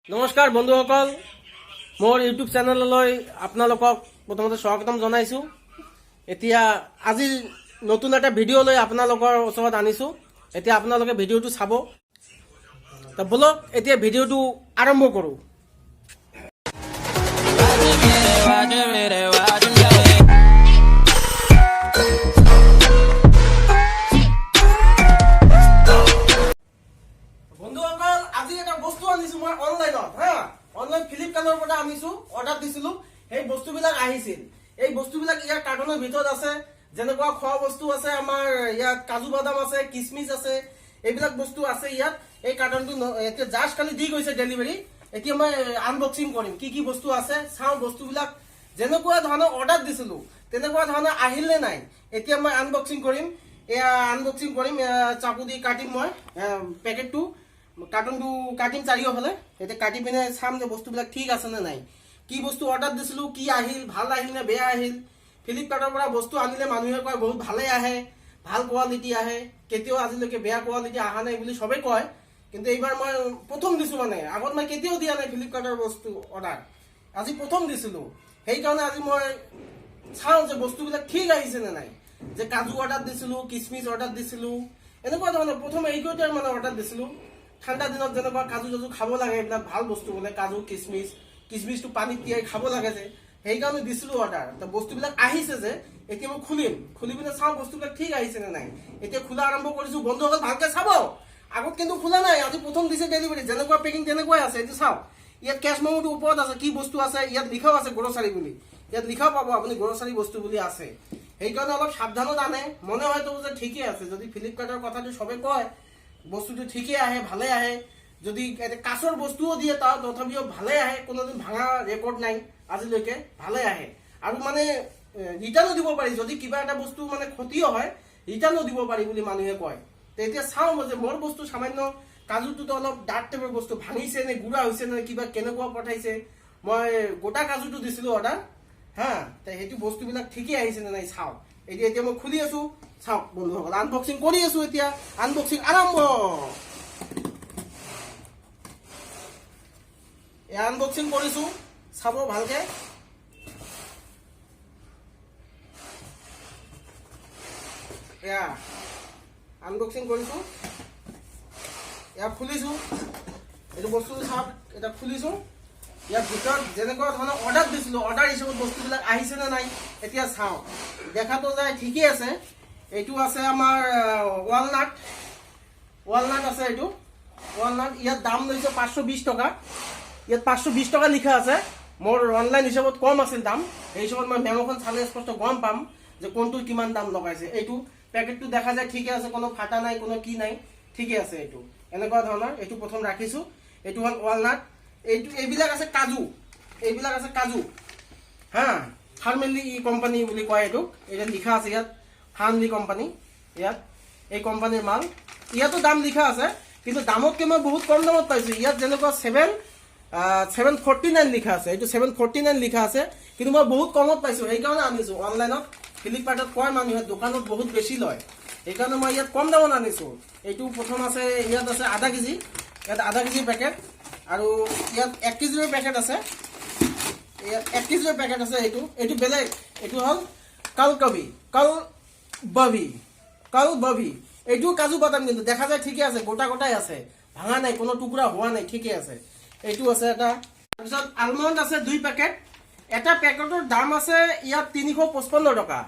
নমস্কাৰ বন্ধুসকল, মোৰ ইউটিউব চেনেললৈ আপোনালোকক প্ৰথমতে স্বাগতম জনাইছোঁ। এতিয়া আজি নতুন এটা ভিডিঅ' লৈ আপোনালোকৰ ওচৰত আনিছোঁ। এতিয়া আপোনালোকে ভিডিঅ'টো চাব। তো বলক এতিয়া ভিডিঅ'টো আৰম্ভ কৰোঁ। বন্ধুসকল, আজি এটা বস্তু আনিছো মই অনলাইনত। অনলাইন ফ্লিপকাৰ্টৰ পৰা আনিছো, অৰ্ডাৰ দিছিলো। সেই বস্তুবিলাক আহিছিল। এই বস্তুবিলাক ইয়াৰ কাৰ্টনৰ ভিতৰত আছে। যেনেকুৱা খোৱা বস্তু আছে, আমাৰ ইয়াত কাজু বাদাম আছে, কিচমিচ আছে, এইবিলাক বস্তু আছে ইয়াত। এই কাৰ্টনটো এতিয়া জাষ্ট কালি দি গৈছে ডেলিভাৰী। এতিয়া মই আনবক্সিং কৰিম, কি কি বস্তু আছে চাওঁ। বস্তুবিলাক যেনেকুৱা ধৰণৰ অৰ্ডাৰ দিছিলো তেনেকুৱা ধৰণৰ আহিল নে নাই, এতিয়া মই আনবক্সিং কৰিম। এয়া আনবক্সিং কৰিম, চাকু দি কাটিম মই পেকেটটো। কাৰ্টনটো কাটিম চাৰিওফালে। এতিয়া কাটি পিনে চাম যে বস্তুবিলাক ঠিক আছে নে নাই, কি বস্তু অৰ্ডাৰ দিছিলো, কি আহিল, ভাল আহিল নে বেয়া আহিল। ফ্লিপকাৰ্টৰ পৰা বস্তু আনিলে মানুহে কয় বহুত ভালেই আহে, ভাল কোৱালিটি আহে, কেতিয়াও আজিলৈকে বেয়া কোৱালিটি অহা নাই বুলি চবেই কয়। কিন্তু এইবাৰ মই প্ৰথম দিছো, মানে আগত মই কেতিয়াও দিয়া নাই ফ্লিপকাৰ্টৰ বস্তু অৰ্ডাৰ, আজি প্ৰথম দিছিলো। সেইকাৰণে আজি মই চাওঁ যে বস্তুবিলাক ঠিক আহিছে নে নাই। যে কাজু অৰ্ডাৰ দিছিলো, কিচমিচ অৰ্ডাৰ দিছিলো, এনেকুৱা ধৰণৰ প্ৰথম এইকেইটাৰ মানে অৰ্ডাৰ দিছিলো। ঠাণ্ডা দিনত যেনেকুৱা কাজু চাজু খাব লাগে, এইবিলাক ভাল বস্তু বোলে কাজু কিচমিচটো পানীত তিয়াই খাব লাগে যে, সেইকাৰণে দিছিলো অৰ্ডাৰ। বস্তুবিলাক আহিছে যে, এতিয়া মই খুলি পিনে চাওঁ বস্তুবিলাক ঠিক আহিছে নে নাই। এতিয়া খোলা আৰম্ভ কৰিছো। বন্ধুসকল ভালকে চাব, আগত কিন্তু খোলা নাই, আজি প্ৰথম দিছে ডেলিভাৰী। যেনেকুৱা পেকিং তেনেকুৱাই আছে। এইটো চাওক, ইয়াত কেছ মেমোটো ওপৰত আছে, কি বস্তু আছে ইয়াত লিখাও আছে, গ্ৰচাৰী বুলি। ইয়াত লিখাও পাব আপুনি গ্ৰচাৰী বস্তু বুলি আছে। সেইকাৰণে অলপ সাৱধানত আনে। মনে হয়তো যে ঠিকেই আছে, যদি ফ্লিপকাৰ্টৰ কথাটো চবে কয় বস্তুটো ঠিকেই আহে, ভালে আহে। যদি কাঁচৰ বস্তুও দিয়ে তাও তথাপিও ভালে আহে, কোনোদিন ভাঙা ৰেকৰ্ড নাই আজিলৈকে, ভালে আহে। আৰু মানে ৰিটাৰ্ণো দিব পাৰি, যদি কিবা এটা বস্তু মানে ক্ষতিও হয় ৰিটাৰ্ণো দিব পাৰি বুলি মানুহে কয়। তেতিয়া চাওঁ যে মোৰ বস্তু সামান্য কাজুটোতো অলপ ডাঠ টাইপৰ বস্তু, ভাঙিছে নে গুড়া হৈছে নে কিবা কেনেকুৱা পঠাইছে। মই গোটা কাজুটো দিছিলো অৰ্ডাৰ, সেইটো বস্তুবিলাক ঠিকেই আহিছে নে নাই চাওঁ। এতিয়া মই খুলি আছো, চাওক বন্ধুসকল, আনবক্সিং কৰি আছো। এতিয়া আনবক্সিং আৰম্ভ। আনবক্সিং কৰিছো, চাব ভালকে। এয়া আনবক্সিং কৰিছো, এয়া খুলিছো। এইটো বস্তুটো চাওক, এটা খুলিছো। ইয়াৰ ভিতৰত যেনেকুৱা ধৰণৰ অৰ্ডাৰ দিছিলো, অৰ্ডাৰ হিচাপত বস্তুবিলাক আহিছে নে নাই এতিয়া চাওঁ। দেখাতো যায় ঠিকেই আছে। এইটো আছে আমাৰ ৱালনাট আছে। এইটো ৱালনাট, ইয়াত দাম লৈছে 520 টকা। ইয়াত 520 টকা লিখা আছে। মোৰ অনলাইন হিচাপত কম আছিল দাম, সেই হিচাপত মই মেম'খন চালে স্পষ্ট গম পাম যে কোনটো কিমান দাম লগাইছে। এইটো পেকেটটো দেখা যায় ঠিকে আছে, কোনো ফাটা নাই, কোনো কি নাই, ঠিকে আছে। এইটো এনেকুৱা ধৰণৰ, এইটো প্ৰথম ৰাখিছো। এইটো হ'ল ৱালনাট। এইবিলাক আছে কাজু, এইবিলাক আছে কাজু। ফাৰ্মেলি কোম্পানী বুলি কয় এইটো। এতিয়া লিখা আছে ইয়াত ফাৰ্মলি কোম্পানী, ইয়াত এই কোম্পানীৰ মাল। ইয়াতো দাম লিখা আছে, কিন্তু দামতকৈ মই বহুত কম দামত পাইছো। ইয়াত যেনেকুৱা 749 লিখা আছে, এইটো 749 লিখা আছে, কিন্তু মই বহুত কমত পাইছো। সেইকাৰণে আনিছো অনলাইনত। ফ্লিপকাৰ্টত কয় মানুহে দোকানত বহুত বেছি লয়, সেইকাৰণে মই ইয়াত কম দামত আনিছো। এইটো প্ৰথম আছে, ইয়াত আছে আধা কেজি, ইয়াত আধা কেজিৰ পেকেট। আৰু ইয়াত 1 কেজিৰ পেকেট আছে, ইয়াত 1 কেজিৰ পেকেট আছে। এইটো বেলেগ, এইটো হ'ল কালবভি। এইটো কাজু বাদাম, কিন্তু দেখা যায় ঠিকে আছে, গোটা গোটাই আছে, ভাঙা নাই, কোনো টুকুৰা হোৱা নাই, ঠিকে আছে। এইটো আছে এটা। তাৰপিছত আলমণ্ড আছে 2 পেকেট। এটা পেকেটৰ দাম আছে ইয়াত 355 টকা।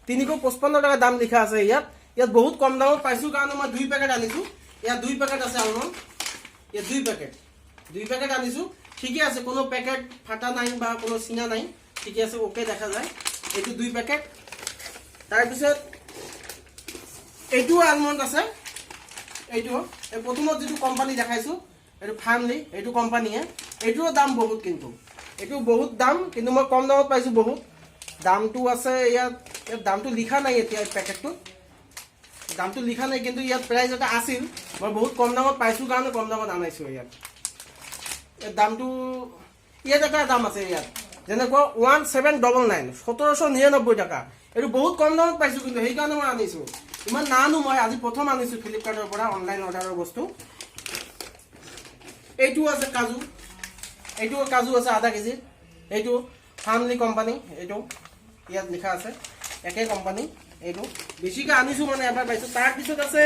355 টকা দাম লিখা আছে ইয়াত বহুত কম দামত পাইছো কাৰণে মই 2 পেকেট আনিছো। ইয়াত 2 পেকেট আছে আলমণ্ড, ইয়াত 2 পেকেট আনিছো। ঠিকে আছে, কোনো পেকেট ফাটা নাই বা কোনো চিঙা নাই, ঠিকে আছে, ওকে দেখা যায়। এইটো 2 পেকেট। তাৰপিছত এইটো আলমণ্ড আছে। এইটো প্ৰথমত যিটো কোম্পানী দেখাইছো, এইটো ফাৰ্মলি, এইটো কোম্পানীয়ে। এইটোৰো দাম বহুত, কিন্তু এইটো বহুত দাম, কিন্তু মই কম দামত পাইছো বহুত। দামটো আছে ইয়াত দামটো লিখা নাই, এতিয়া পেকেটটোত দামটো লিখা নাই, কিন্তু ইয়াত প্ৰাইচ এটা আছিল। মই বহুত কম দামত পাইছো কাৰণে কম দামত আনাইছো। ইয়াত দামটো, ইয়াত এটা দাম আছে ইয়াত, যেনেকুৱা 1799, 1799 টকা। এইটো বহুত কম দামত পাইছো, কিন্তু সেইকাৰণে মই আনিছো। ইমান নানো, মই আজি প্ৰথম আনিছো ফ্লিপকাৰ্টৰ পৰা অনলাইন অৰ্ডাৰৰ বস্তু। এইটো আছে কাজু, এইটো কাজু আছে আধা কেজি এইটো ফাৰ্মলি কোম্পানী এইটো ইয়াত লিখা আছে একে কোম্পানী এইটো বেছিকৈ আনিছোঁ মানে এবাৰ পাইছোঁ তাৰপিছত আছে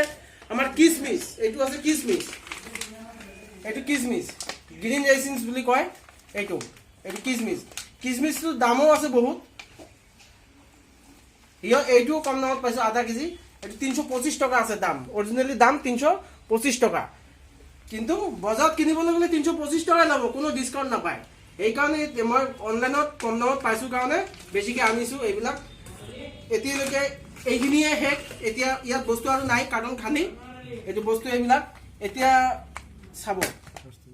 আমাৰ কিচমিচ এইটো আছে কিচমিচ এইটো কিচমিচ গ্ৰীণ ৰাইচিনছ বুলি কয় এইটো কিচমিচটোৰ দামো আছে বহুত এইটো কম দামত পাইছোঁ আধা কেজি এইটো 325 টকা আছে দাম অৰিজিনেলি দাম 325 টকা কিন্তু বজাৰত কিনিবলৈ গ'লে 325 টকাই ল'ব কোনো ডিছকাউণ্ট নাপায় সেইকাৰণে মই অনলাইনত কম দামত পাইছোঁ কাৰণে বেছিকৈ আনিছোঁ এইবিলাক এতিয়ালৈকে এইখিনিয়ে শেষ এতিয়া ইয়াত বস্তু আৰু নাই কাৰ্টন খালি এইটো বস্তু এইবিলাক এতিয়া চাব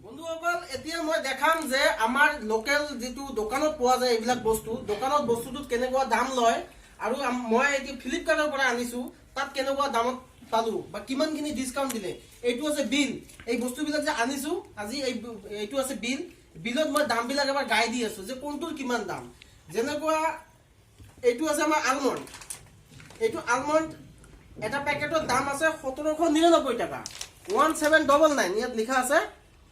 বন্ধুসকল এতিয়া মই দেখাম যে আমাৰ লোকেল যিটো দোকানত পোৱা যায় এইবিলাক বস্তু দোকানত বস্তুটোত কেনেকুৱা দাম লয় আৰু মই এতিয়া ফ্লিপকাৰ্টৰ পৰা আনিছোঁ তাত কেনেকুৱা দামত পালোঁ বা কিমানখিনি ডিছকাউণ্ট দিলে এইটো আছে বিল এই বস্তুবিলাক যে আনিছোঁ আজি এইটো আছে বিলত মই দামবিলাক এবাৰ গাই দি আছোঁ যে কোনটোৰ কিমান দাম যেনেকুৱা এইটো আছে আমাৰ আলমণ্ড এইটো আলমণ্ড এটা পেকেটৰ দাম আছে 1799 টকা 1799 ইয়াত লিখা আছে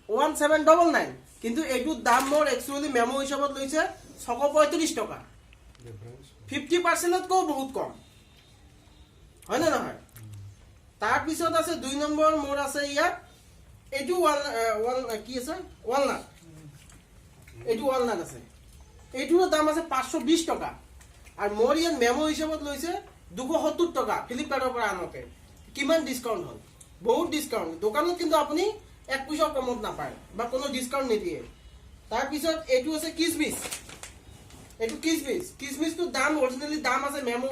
1799 কিন্তু এইটোৰ দাম মোৰ একচুৱেলি মেমো হিচাপত লৈছে 635 টকা 50%তকৈ বহুত কম হয় না নহয় তাৰপিছত আছে 2 নম্বৰ মোৰ আছে ইয়াত এইটো কি আছে ৱালনাট এইটো ৱালনাট আছে এইটোৰ দাম আছে 520 টকা আৰু মোৰ ইয়াত মেমো হিচাপত লৈছে 270 টকা ফ্লিপকাৰ্টৰ পৰা আনোতে কিমান ডিছকাউণ্ট হ'ল বহুত ডিছকাউণ্ট দোকানত কিন্তু আপুনি এক পইচা কমত নাপায় বা কোনো ডিছকাউণ্ট নিদিয়ে তাৰপিছত এইটো আছে কিচমিচ এইটো কিচমিচটোৰ দাম অৰিজিনেলি দাম আছে মেমো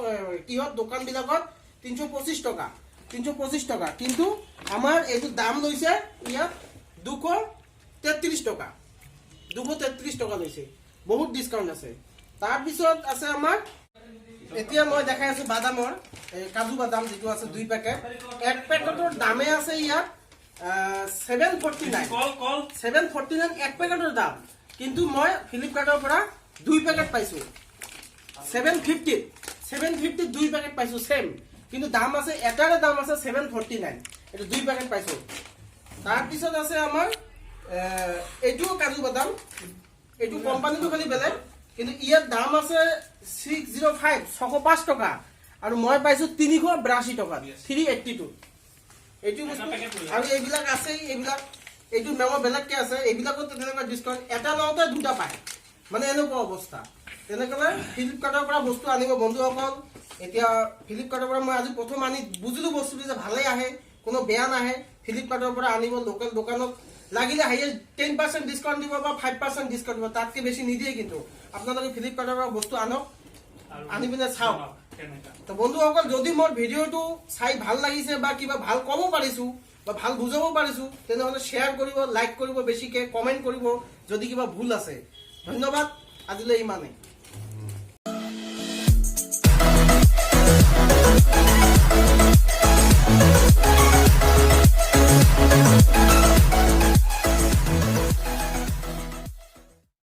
কিহত দোকানবিলাকত 325 টকা কিন্তু আমাৰ এইটো দাম লৈছে ইয়াত 233 টকা 233 টকা লৈছে বহুত ডিছকাউণ্ট আছে তাৰপিছত আছে আমাৰ এতিয়া মই দেখাই আছোঁ বাদামৰ কাজু বাদাম যিটো আছে 2 পেকেট এক পেকেটৰ দামে আছে ইয়াত 749 এক পেকেটৰ দাম কিন্তু মই ফ্লিপকাৰ্টৰ পৰা 2 পেকেট পাইছোঁ 750 2 পেকেট পাইছোঁ সেম কিন্তু দাম আছে এটাৰে দাম আছে 749 এইটো 2 পেকেট পাইছোঁ তাৰপিছত আছে আমাৰ এইটো কাজু বাদাম এইটো কোম্পানীটো খালি বেলেগ কিন্তু ইয়াৰ দাম আছে 605 টকা আৰু মই পাইছোঁ 382 টকা 382 এইটো বস্তু আৰু এইবিলাক আছে এইটো মেমো বেলেগকৈ আছে এইবিলাকত তেনেকুৱা ডিছকাউণ্ট এটা লওঁতে দুটা পায় মানে এনেকুৱা অৱস্থা তেনেকৈ ফ্লিপকাৰ্টৰ পৰা বস্তু আনিব বন্ধুসকল এতিয়া ফ্লিপকাৰ্টৰ পৰা মই আজি প্ৰথম আনি বুজিলোঁ বস্তুটো যে ভালেই আহে কোনো বেয়া নাহে ফ্লিপকাৰ্টৰ পৰা আনিব লোকেল দোকানত লাগিলে হাইয়েষ্ট 10% ডিছকাউণ্ট দিব বা 5% ডিছকাউণ্ট দিব তাতকৈ বেছি নিদিয়ে কিন্তু আপোনালোকে ফ্লিপকাৰ্টৰ পৰা বস্তু আনক আনি পিনে চাওক তো বন্ধুসকল যদি মোৰ ভিডিঅ'টো চাই ভাল লাগিছে বা কিবা ভাল ক'ব পাৰিছোঁ বা ভাল বুজাব পাৰিছোঁ তেনেহ'লে শ্বেয়াৰ কৰিব লাইক কৰিব বেছিকৈ কমেণ্ট কৰিব যদি কিবা ভুল আছে ধন্যবাদ আজিলৈ ইমানেই